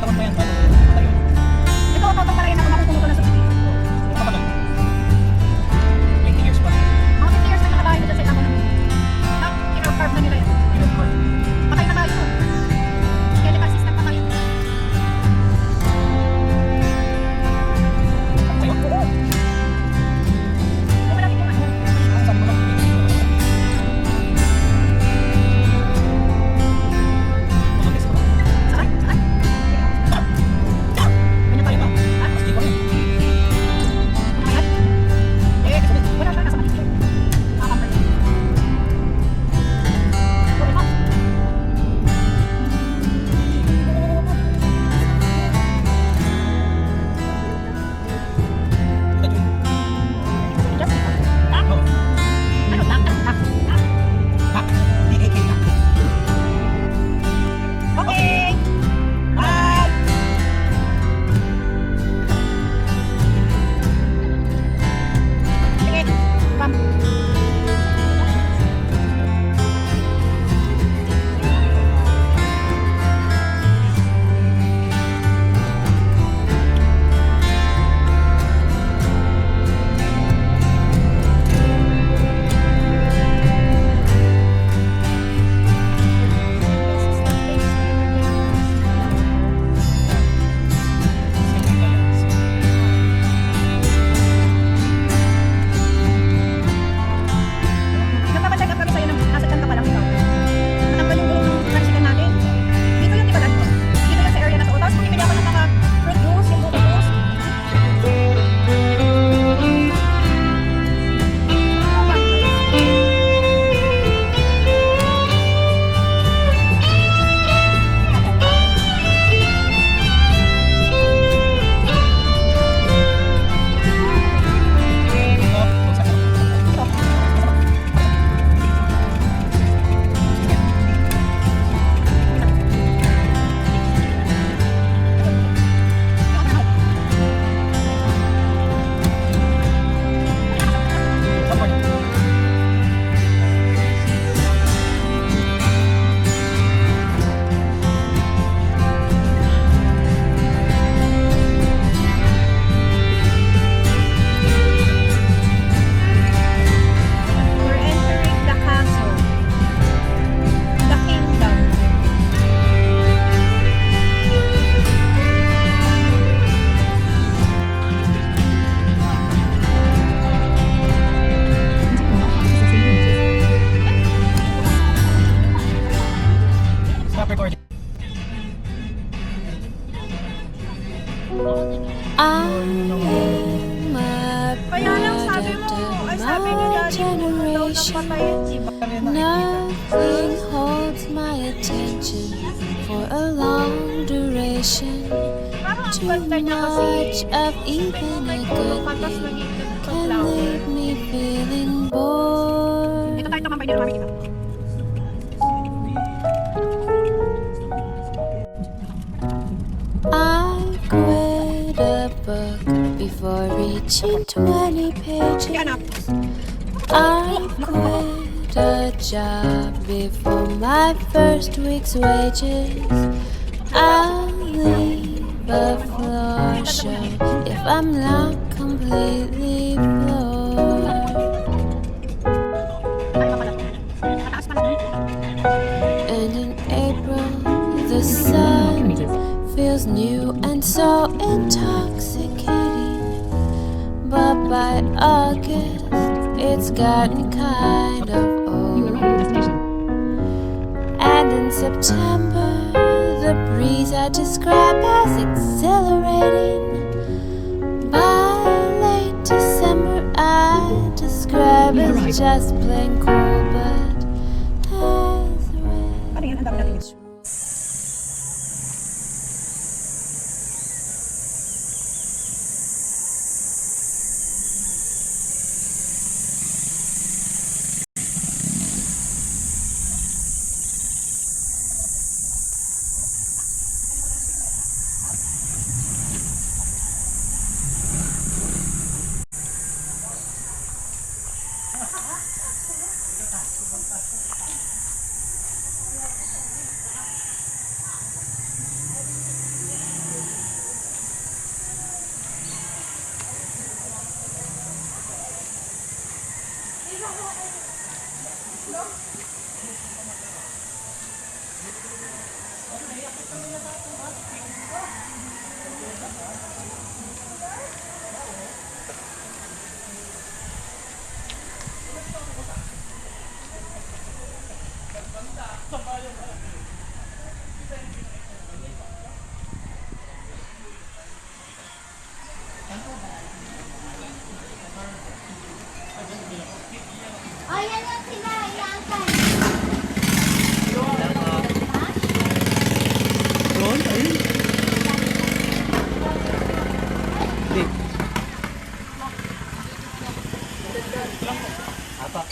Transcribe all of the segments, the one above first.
Tawag pa yan bago matagal. Ito, totoo pala yun ako makukuha ko na sa TV. Matagal. 20 years pa. Mga 50 years na nakabahay dito sa itang ko na i-carve na nila yan. Patay na tayo. Skeletal system pa tayo. Sa'yo? Oo. Ay, malapit yung ano. Ang sabi mo lang. Mga best ko. Saan? Saan? Ganyan tayo ba? Ah, Mas di ko rin. ayan. Eh, wala siya nasa maliit. Nakakambay. Okay, ha? Ito yun. Just, tak. Oo. Ano, tak, tak, tak, tak. Back. DAK back. Okay. Bye. Sige, bam. Nagpapacheck up kami sa'yo ng nasa tiyan ka pa lang ikaw. Matanggal yung gulong ng tricycle natin. Dito yun, di ba dito? Dito yun sa area na to. Tapos bumibili ako ng mga fruit juice, yung buko juice. We're entering the castle. The kingdom. Stop recording. I'm a Kaya lang sabi mo, product ay of sabi ni my Daddy mo, daw generation. napatayin si Nothing holds my attention for a long duration. Parang ang Too ganda niya kasi. much of even a good Pantas thing ng can flower. leave me feeling bored. Dito tayo tumampay dito, mami, dito. I read a book before reaching 20 pages. Sige, anak. I quit a job before my first week's wages. I'll leave a floor show if I'm not completely floored. Tayo pa pala. Mataas pa lang. And in April, the sun feels new and so intoxicating. But by August, it's gotten kind of old. And in September, the breeze I describe as exhilarating. By late December, I describe as just plain cool, but as red. Ano yan? Ang dami natin.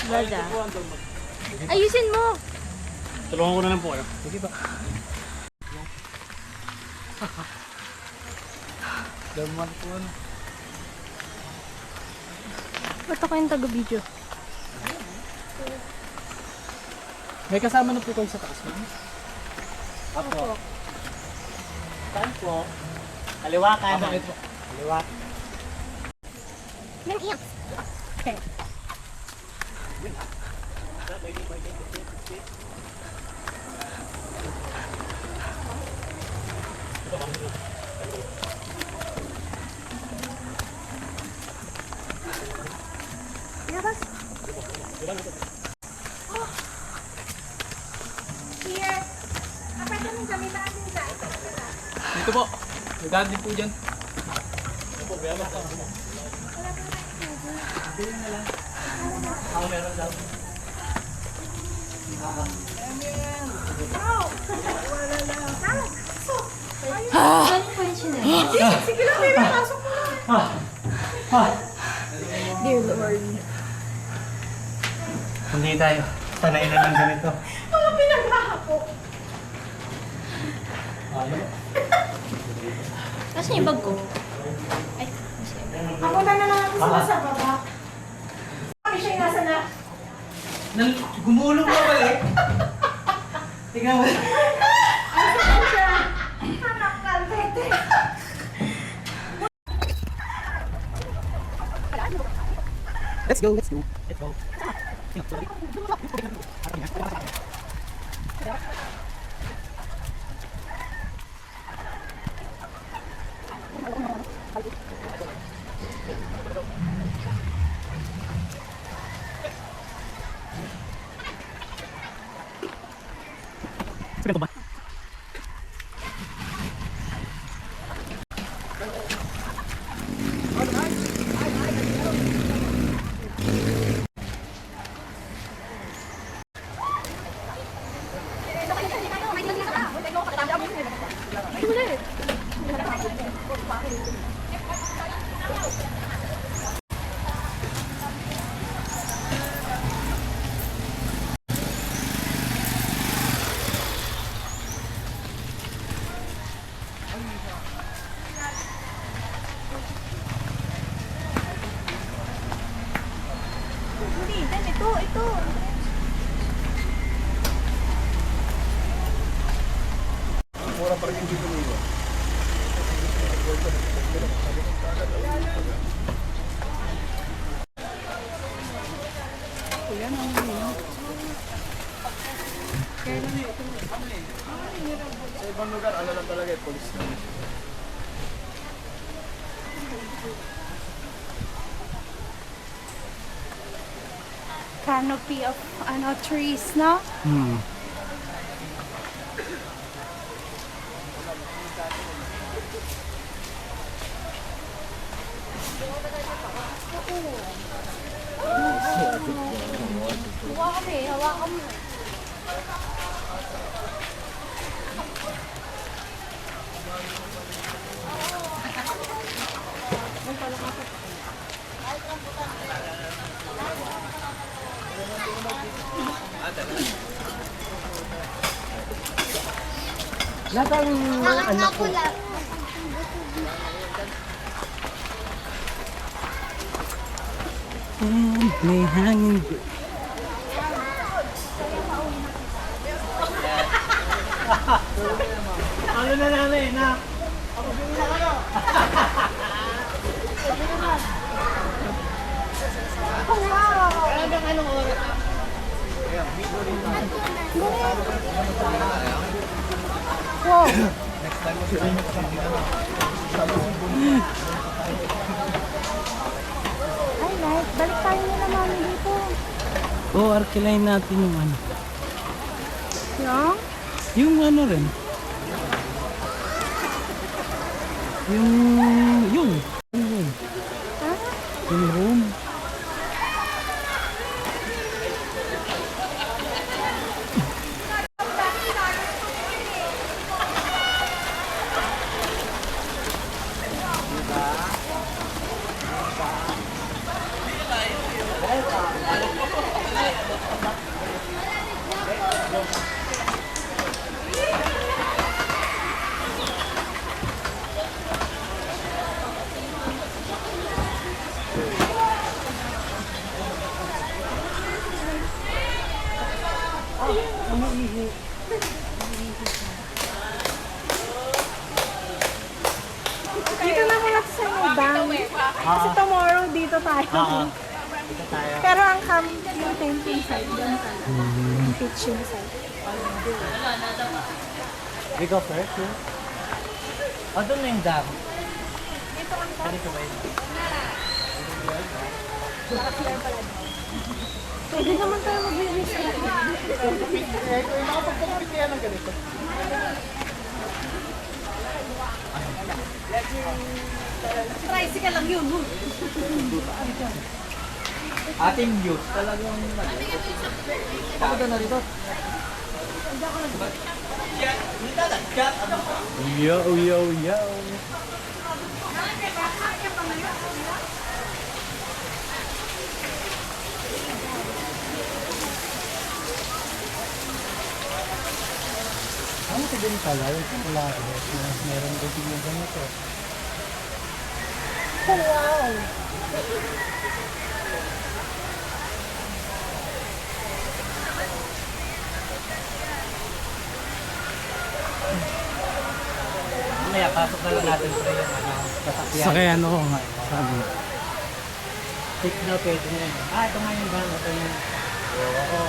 Bada. Ayusin mo! Tulungan ko na lang po kayo. Sige ba? Daman po ano. Ba't ako yung taga-video? May kasama na po kayo sa taas mo? Apo. Saan po? Kaliwa kanan. Bakit po? Kaliwa. Nang iyak. Okay. Ilabas. Here. Kapag kami gamitan din sa Dito po. Nagdaan din po dyan. Ako meron daw. Sige lang, baby. Pasok mo na. Dear Lord. Hindi tayo. Sanay na lang ganito. Mga pinaghahapo. Kasi yung bag ko. Ako na lang ako sila sa baba. Kami siya yung nasa na. Gumulong mo balik. Tingnan mo. Asan siya? Anak ka, tete. Let's go, let's go. Let's go. Sige ba? Hindi, Dan, ito. Sa ibang lugar, ano lang talaga eh, police na. Canopy of trees, no? Hawakan mo. Lahat ang mga anak ko. May hangin. Ano na nanay na? Ay, Light, balik tayo nila mami dito. Oo, arkilain natin yung ano. Yung? Yung ano rin. Yung room. Ha? Yung room. Dito na muna sa Nubang. Kasi tomorrow dito tayo. Pero ang yung tenting side, doon pala. Yung pitching side. We go first, yeah? O, doon na yung dam. Dito ang Dito ba yun? pwede naman tayo mag-release. Tricycle lang yun. Ating views talagang ako doon na rito. Yo, yo, yo. Ano sa din pala yung Polaris na meron din yung ganito. Wow! Mamaya pasok na lang natin pre yung sasakyan. Sakyan ako nga. Sabi. Take na pwede na yun. Ito nga yung van. Ito yung... Oo.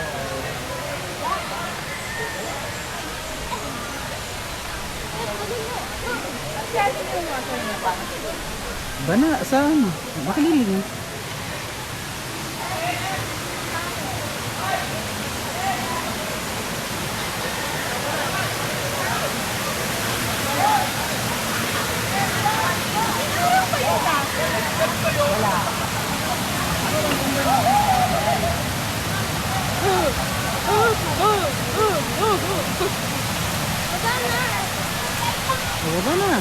Bana, saan? Makililing. Baba na.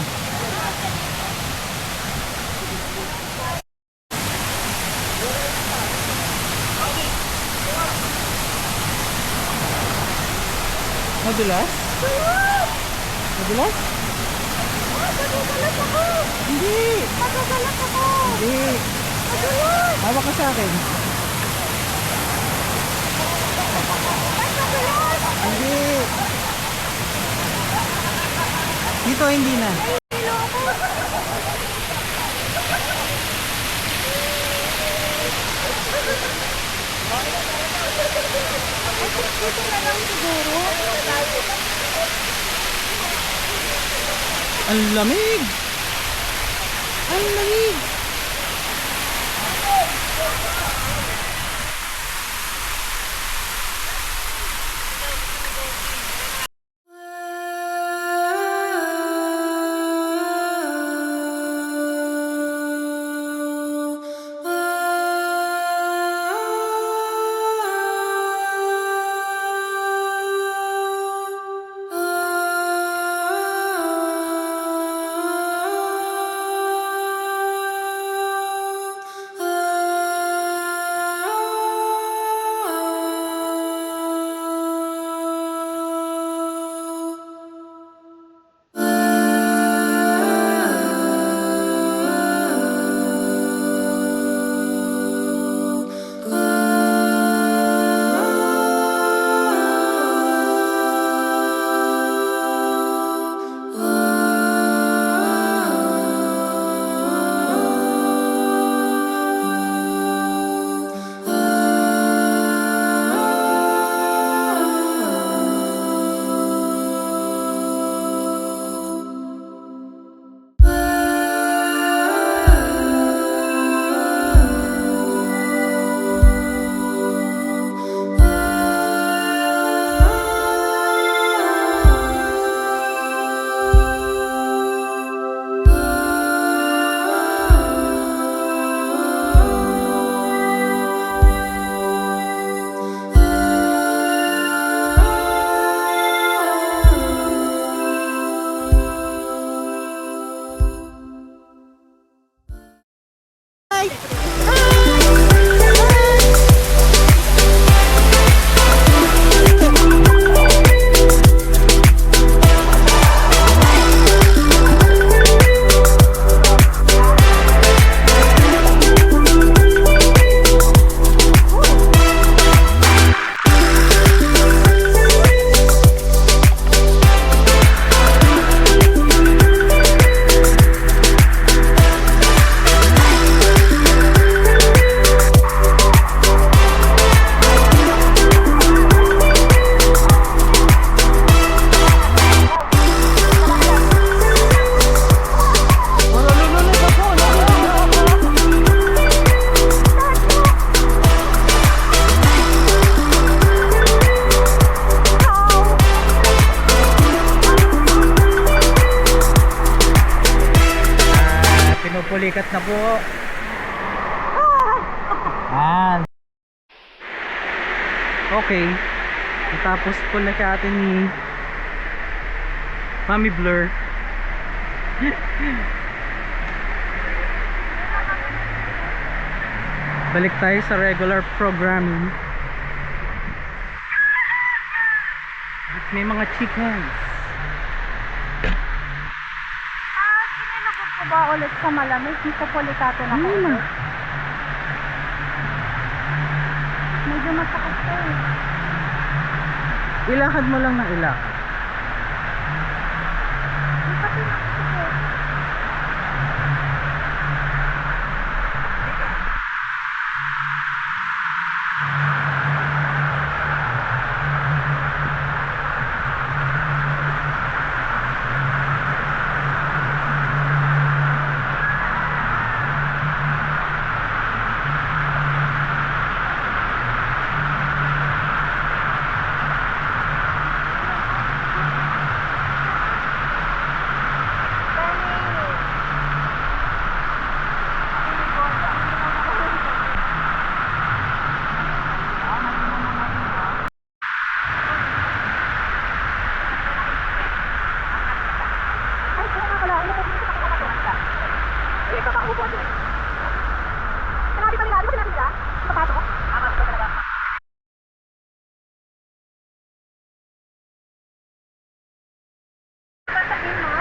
Madulas? Madulas? Magugulat ako! Hindi. Magugulat ako! Hindi. Magulat! Hawak ka sa akin. Hindi. Dito hindi na. Dito na lang siguro. Ang lamig. Ang lamig. Mapulikat na po. Ah. Okay. Tapos po na siya atin ni Mami Blur. Balik tayo sa regular programming. At may mga chickens. Inilagod ko ba ulit sa malamig? Hindi ko polikato na ko ulit. Medyo masakit ko eh. Ilakad mo lang ng ilakad. Hindi kasi nakasakit.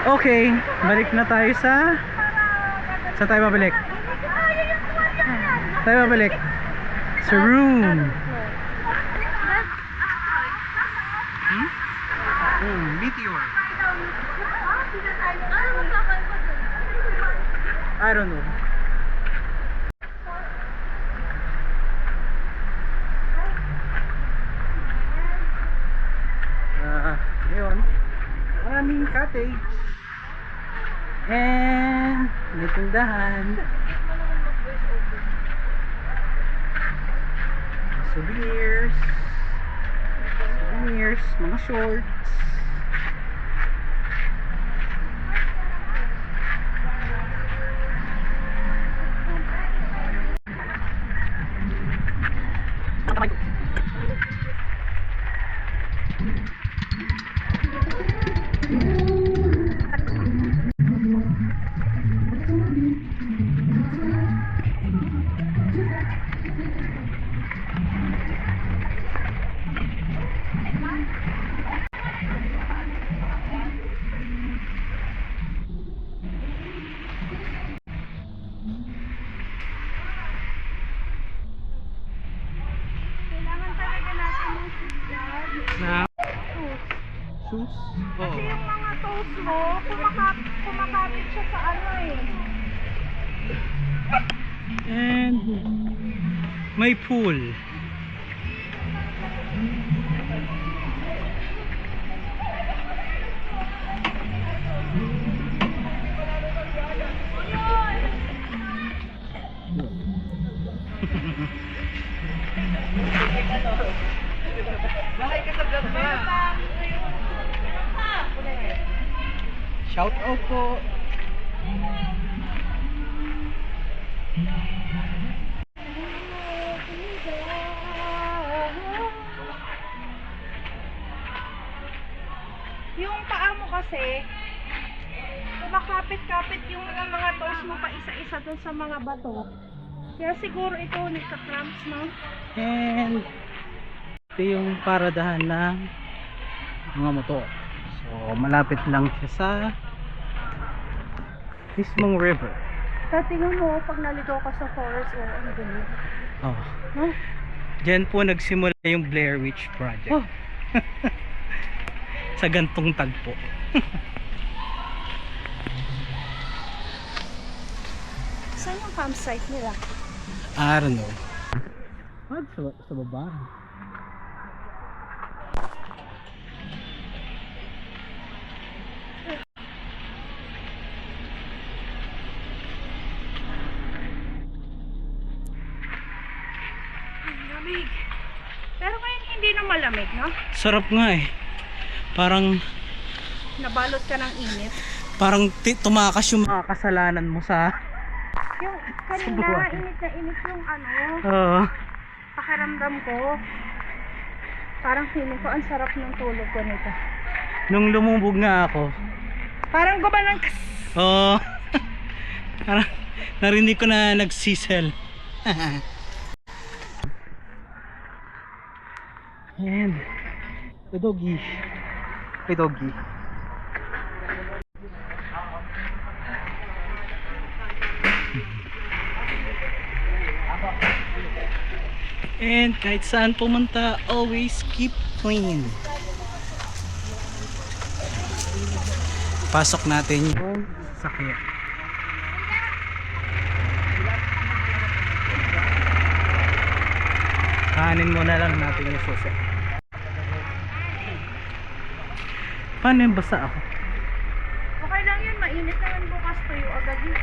Okay, balik na tayo sa... Saan tayo babalik? Tayo babalik sa room. Meteor. I don't know. Ngayon, maraming cottage and may tindahan, souvenirs, mga shorts. Na shoes? Kasi yung mga toes mo, kumakapit siya sa ano eh. And may pool. Shout out po. Yung paa mo kasi, kumakapit-kapit yung mga toes mo pa isa-isa dun sa mga bato. Kaya siguro ikaw nagka-cramps, no? And ito yung paradahan ng mga motor. So malapit lang siya sa mismong river. Tingnan mo, pag naligaw ka sa forest, ang ganda. Oh. No? Diyan po nagsimula yung Blair Witch Project. Oh. Sa gantong tagpo. Saan yung campsite nila? I don't know. Sa baba. Lamig. Pero ngayon hindi na malamig, no? Sarap nga eh. Parang Nabalot ka ng init. tumakas yung mga kasalanan mo sa Yung kanina, Subukan. init na init yung Oo. pakiramdam ko. Parang feeling ko, ang sarap ng tulog ko nito. Nung lumubog nga ako, Parang gumanang oo. Parang narinig ko na nagsisel. And the doggy. Hey doggy. And kahit saan pumunta, always keep clean. Pasok natin yung sakyan. Kanin muna lang natin yung susi. Paano yung basa ako? Okay lang yun, mainit naman bukas tuyo agad yun.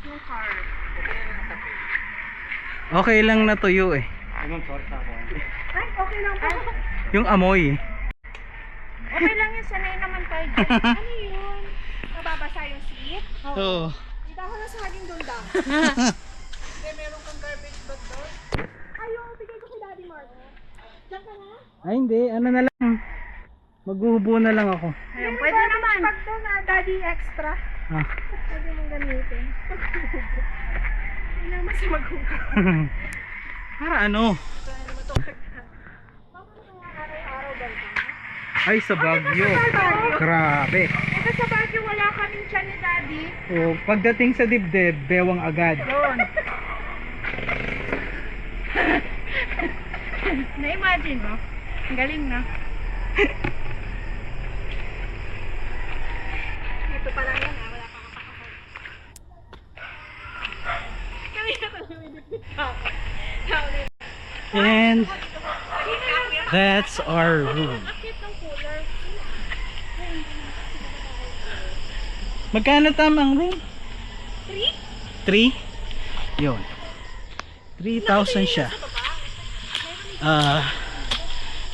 Yung car. Okay lang na tuyo eh. Ay, okay lang po. Yung amoy. Okay lang yun, sanay naman tayo dyan. Ano yun? Mababasa yung seat? Oo. Dito ako na sa haging dunda. Meron kang garbage bag doon? Ayun, bigay ko kay Daddy Mark. Diyan ka na? Ay hindi, ano na lang. Maghuhubo na lang ako. Ayun, pwede naman. Bag doon na, Daddy extra. Ah. Pwede mong gamitin. Hindi naman si maghubo. Para ano? Araw-araw ba ito? Ay sa Baguio. Grabe. Ito sa Baguio, wala kaming tiyan ni Daddy. O, pagdating sa dibdib, bewang agad. Yun. Na-imagine mo? Ang galing na. Ito pa lang yan ha, wala pa kapakasan. Kanina ko lumidipit pa. And that's our room. Akit ng cooler. Magkano tamang room? 3? 3? Yun. 3,000 siya.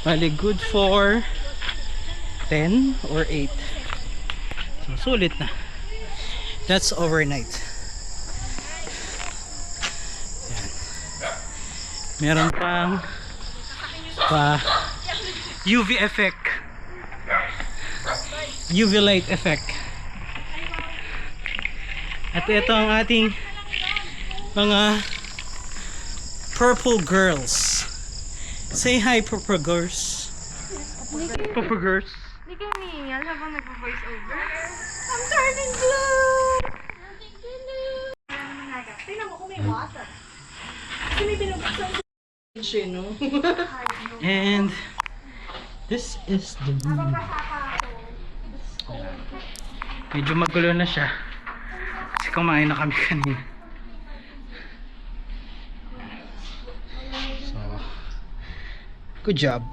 Bali good for 10 or 8. So sulit na. That's overnight. Yan. Meron pang UV effect. UV light effect. At ito ang ating mga purple girls. Say hi, purple girls. Purple girls. Hindi kayo niingal habang nag-voice over. I'm turning blue! Tingnan mo kung may water. Kasi may binubuksan And this is the room. Medyo magulo na siya. Kasi kumain na kami kanina. So, good job.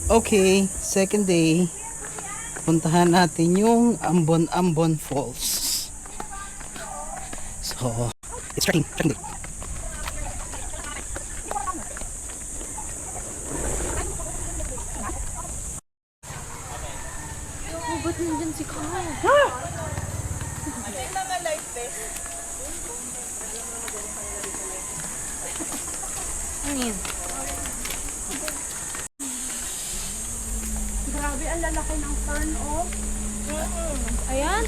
Okay, second day. Puntahan natin yung Ambon Falls. So, it's trekking day. si Carl. Ano yun? Grabe, ang lalaki ng fern, oh. Ayan.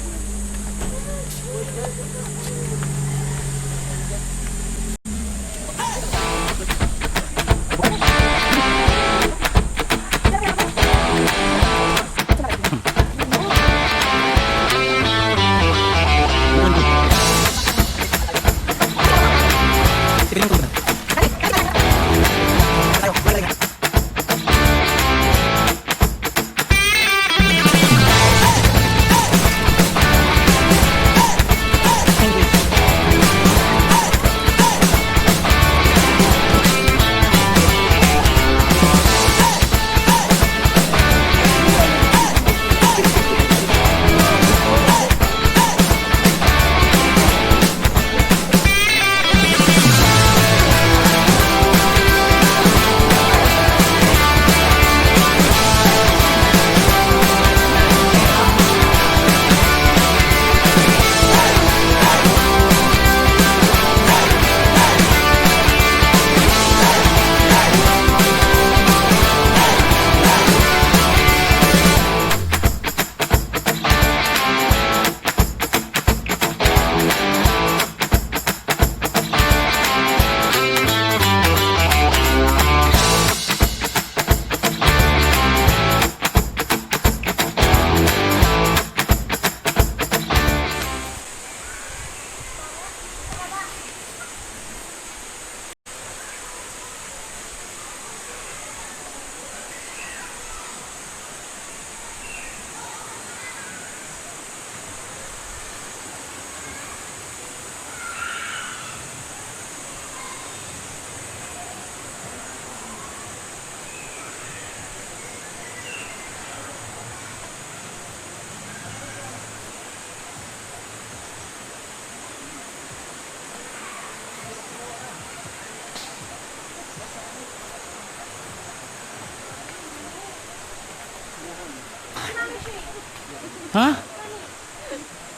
Ha?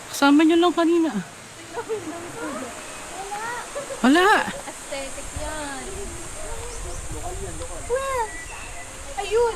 Kasama nyo lang kanina. Wala. Aesthetic yan. Ayun!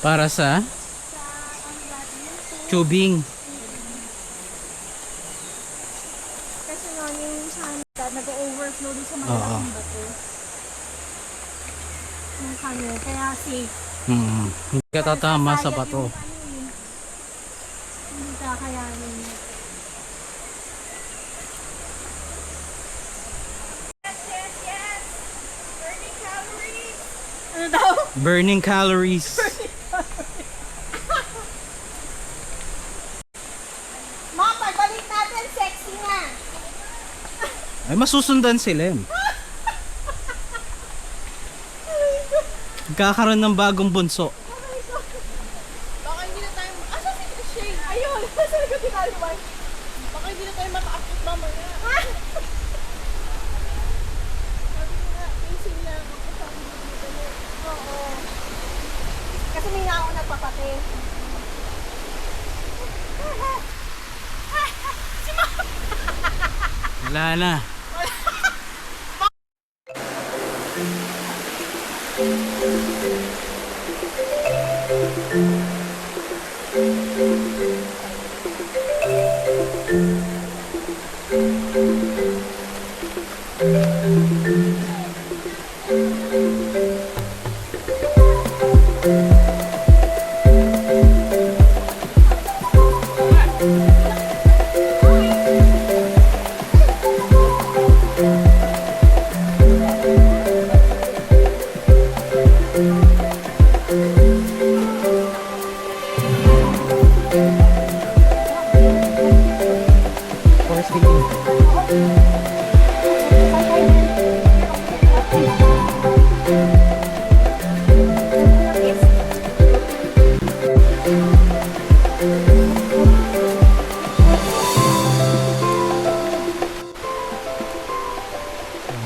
Para sa tubing. Kasi nga yung santa, nag-overflow din sa Oo. malaking bato. Yung kano, kaya safe. Hindi ka tatama sa bato. Hindi kakayanin. Yes! Burning calories! Ano daw? Burning calories. Ma, pagbalik natin, sexy nga! Ay, masusundan si Lem. Kakaroon ng bagong bunso. Baka hindi na tayo... Asa si Shane? Ayun! Asa na ka tinaliwan? Baka hindi na tayo maka-upload mamaya. Sabi ko nga, pacing lang ako sa dito. Oo. Kasi may nga ako nagpapate. Wala na.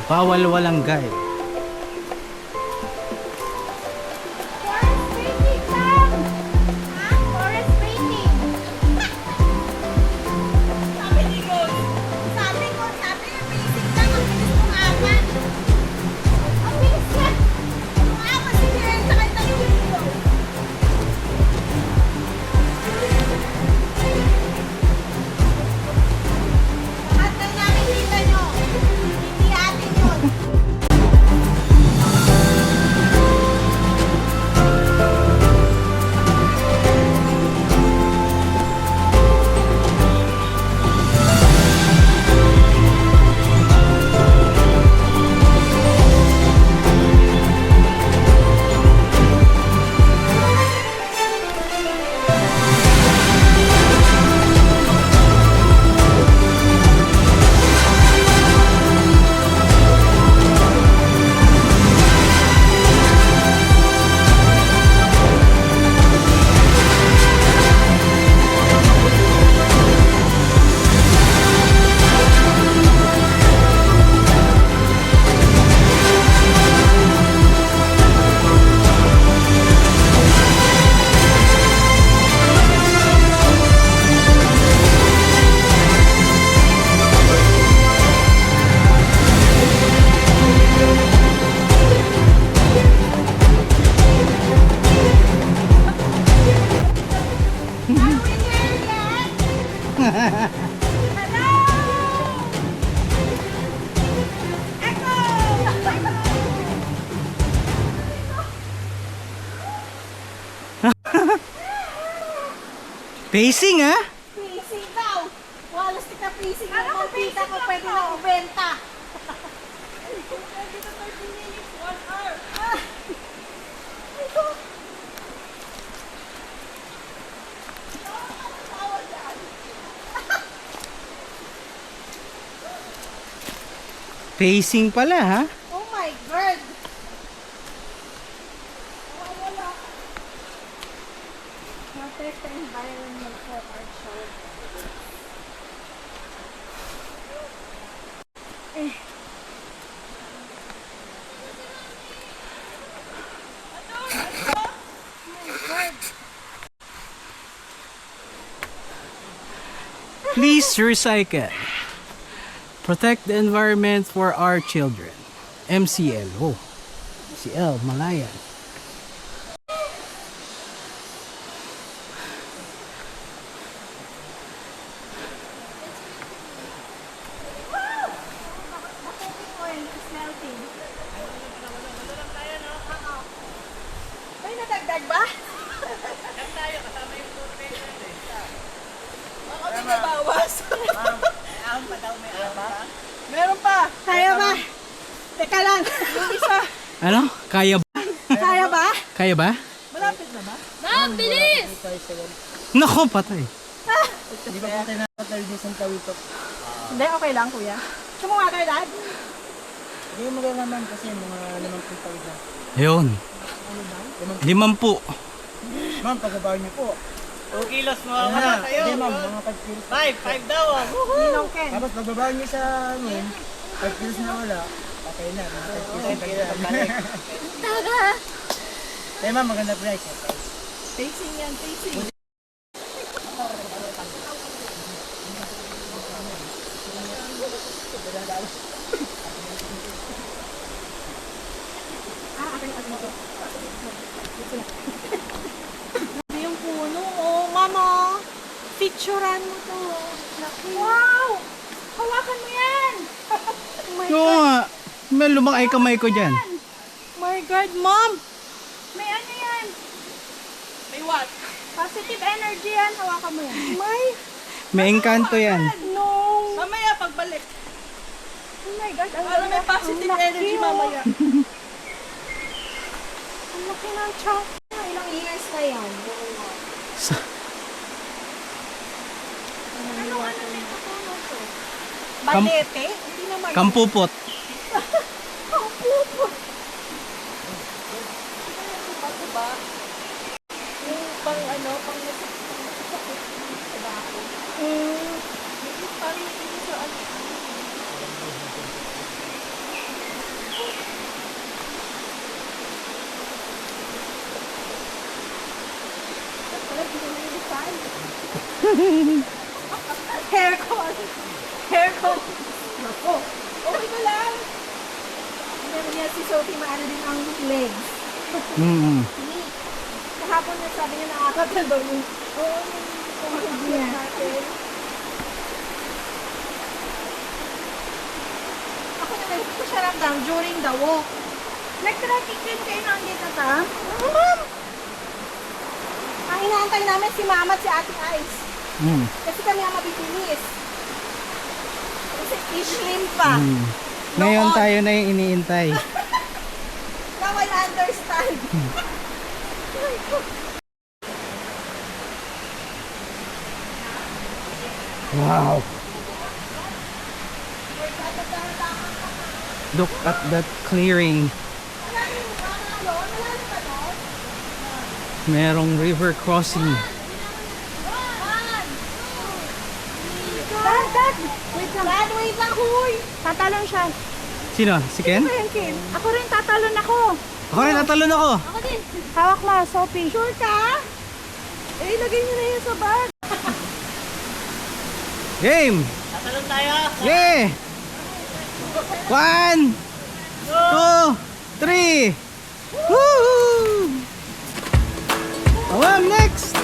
Bawal walang guide. Forest painting lang! Ha? Forest painting! Sabi ni Rose. Sabi ko, basic lang. Ang bilis kumakan. Ang bilis yan! Kumakan si Jen sa kanyang window. Lahat ng nakikita nyo, hindi atin yun. Pacing ha? Freezing daw. Walas tika freezing. Ano kung kita ko pwede na ibenta. Pwede na 30 minutes, 1 hour. Ito. Tawa dyan. Pacing pala ha? Oh my God. Wala. Protect the environment for our children. Please recycle. Protect the environment for our children. MCL. Oh. MCL, Malayan. May nadagdag ba? Ako din nabawas. Meron pa. Kaya ba? Teka lang. Yung isa. Ano? Kaya ba? Kaya ba? Kaya ba? Malapit na ba? Ma'am, bilis! Nako, patay. Hindi pa po tayo nakatawid ng Santa Wito. Hindi, okay lang kuya. Sumuha kayo dad? Hindi mo maganda naman kasi mga 5 tawid na. Ayun. 50. Ma'am, pagbabaw niyo po. 2 kilos mo Ano na? Hindi ma'am, mga 5 kilos. 5 daw ah. Ninong Ken. Tapos pagbabaw niyo sa amin, 5 kilos na wala. Okay na, mga 5 kilos. Taga. Eh ma'am, maganda price. Facing yan, facing. Yung puno, oh, mama. Picturean mo to. Laki. Wow! Hawakan mo yan! Oh my Oo nga. May lumakay kamay ko dyan. My God, Mom! May ano yan? May what? Positive energy yan. Hawakan mo yan. May engkanto yan. No! Mamaya pagbalik. Oh my God. Ang may positive energy mamaya. Ang laki ng chunk. Ilang years na yan? Ano nito to? Balete? Hindi naman. Kampupot. Kampupot. Diba? Yung pang ano, pang nasakit sa dako. Parang yung sa ano. Haircon. Haircon. Nako. Okay ko lang. Meron niya si Sophie maano din ang legs. Kahapon na sabi niya nakakatanda yung niya. Ako naman, hindi ko siya ramdam during the walk. Nag-traffic din kayo nandito ta? Oo, ma'am. Ang inaantay namin si Mama at si Ate Ice. Kasi kami ang mabibilis. Kasi islim pa. Ngayon Noon. tayo na yung iniintay. Now I understand. Wow. Look at that clearing. Merong river crossing. Dad! Wait lang. Dad, wait lang, huy! Tatalon siya. Sino? Si Ken? Ken. Ako rin, tatalon ako. Ako rin, natalon ako. Ako din. Hawak mo, Sophie. Sure ka? Eh, ilagay niyo na yun sa bag. Game! Tatalon tayo. Yeah! 1, 2, 3. Woo! Oh, next!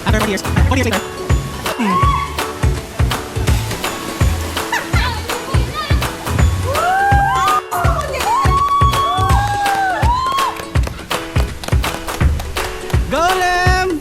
After 40 years later. Golem!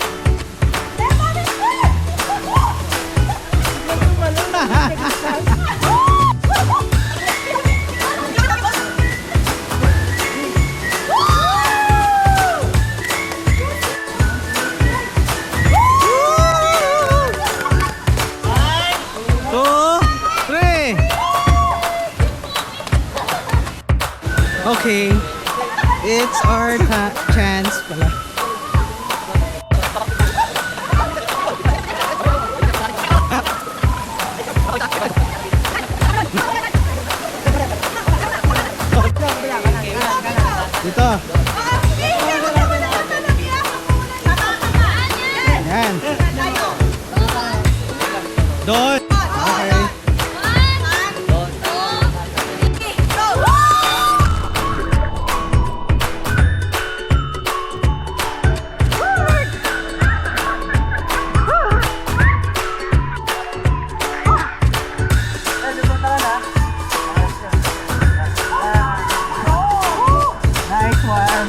Okay, it's our chance pala. Dito. Yan. Doon. Okay. Nice one.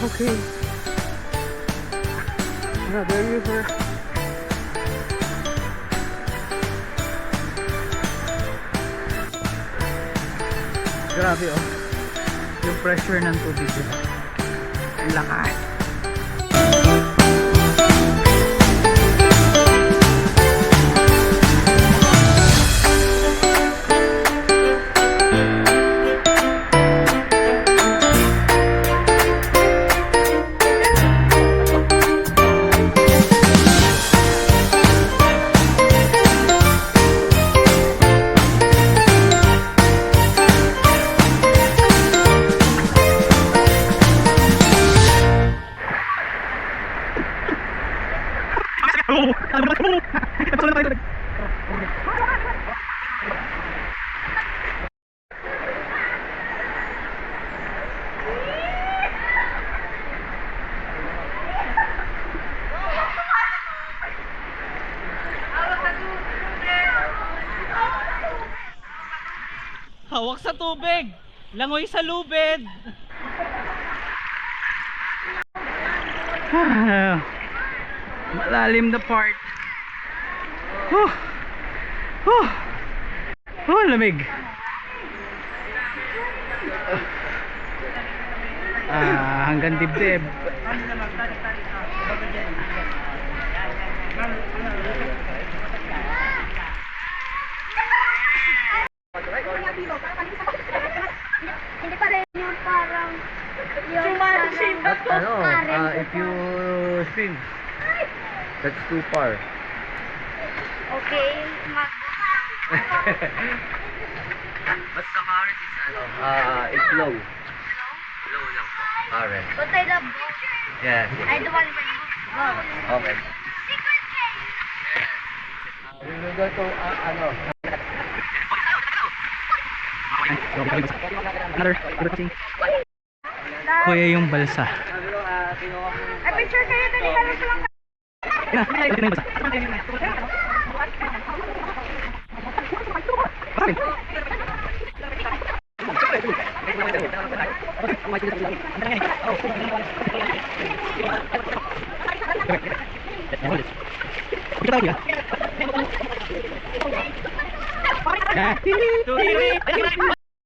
Okay. Another river. Grabe oh. Yung pressure ng tubig dito. Ang lakas. Hawak sa tubig. Langoy sa lubid. Malalim na part. Lamig. Hanggang dibdib. Hindi pa rin yung parang yung That's if you swim, that's too far. okay, But the current is it's low. Low lang po. Current. but I love you. Yes. I don't want to go. Okay. We will go to Another crossing. Kuya yung balsa. Ay, picture kayo, dali harap lang. Ito na yung balsa.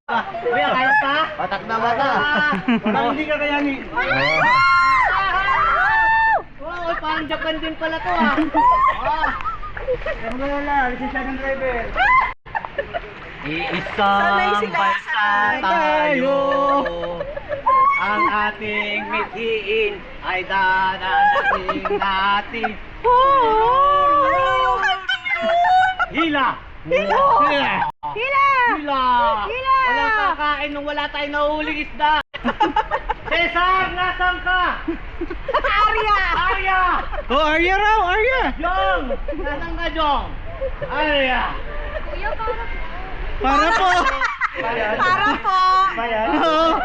Kuya, kaya pa? Patak na bata. Parang hindi ka kayanin. Wow, parang Japan din pala to Pero wala, lisensya ng driver. Sanay Iisang sila, balsa sanay. tayo. Ang ating mithiin ay dadanasin natin. Hila! Hila! Hila! Hila! Hila! Walang kakain nung wala tayong nahuhuling isda. Cesar, nasan ka? Arya! Arya! Oh, Arya raw, Arya. Jong! Nasan ka, Jong? Arya! Para po. Para po! Oo.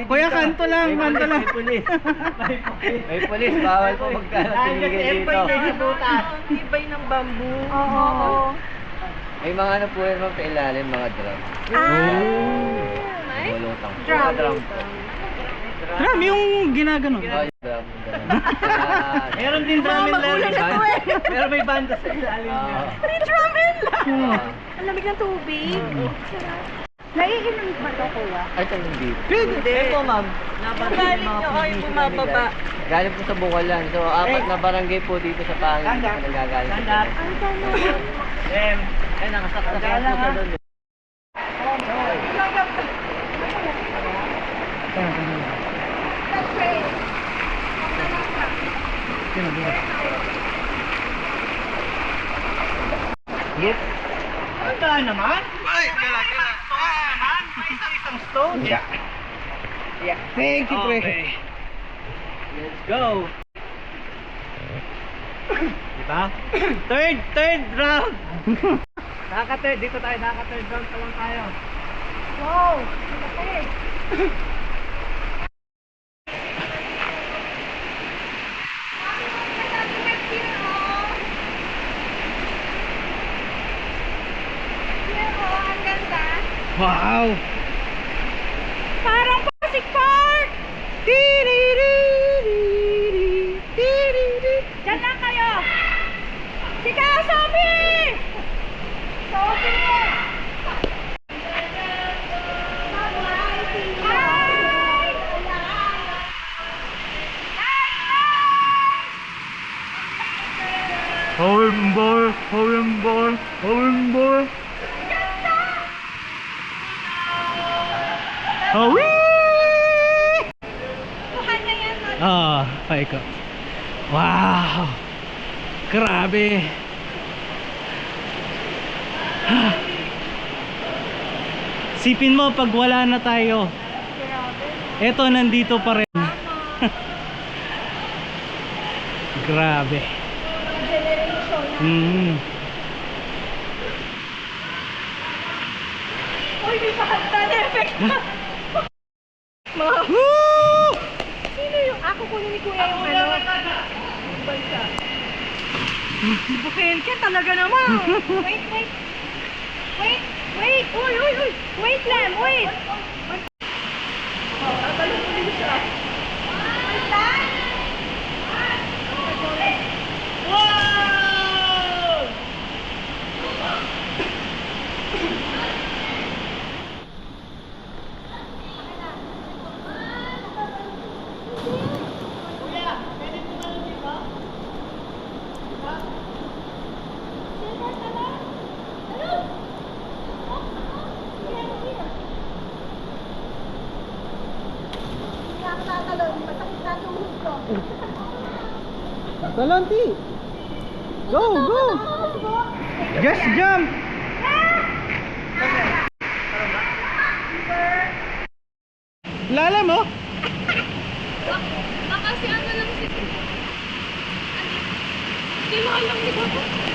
Kuya, kanto lang, kanto lang. May pulis, bawal po magkatingin dito. Tibay ng bamboo. Oo. May mga ano po yan sa ilalim, mga drum. Bulutang. Drum. Ram, yung ginagano. Oh, drum. Meron din drum and Magulo na to eh. Pero may banda sa ilalim niya. May drumming lang. Ang lamig ng tubig. Naiinom ba ito, kuya? Ay, ito hindi. Hindi po, ma'am. Galing nyo ay bumababa. Galing po sa Bukalan. So, apat na barangay po dito sa Pangil. Nagagaling po. Stand up. Ang sana. Em, Ay, nakasaksak lang po sa doon. Yes. Handa naman. Ay, kala. Naman, may isang stone. Yeah. Thank you, pre. Okay. Let's go. Diba? Third round. Nakaka-third. Dito tayo. Nakaka-third round pa lang tayo. Wow! Malaki. Ang ganda. Wow. Parang Pasig Park! Diyan lang kayo! Sika, Sophie! Sophie! Howling ball. Hawi! Kuhan na yan, Mami. Paiko. Wow. Grabe. Sipin mo pag wala na tayo. Eto nandito pa rin. Grabe. Uy, may pakanta na effect. Woo! Sino yung ako kunin ni Kuya yung ano? Bansa. Bukil ka talaga naman. Wait. Uy. Wait lang, wait. Tatalong ko din siya. Wait lang. Galanti! Go, go! Just jump! Lala mo? Baka si ano lang si... Hindi mo alam, di ba?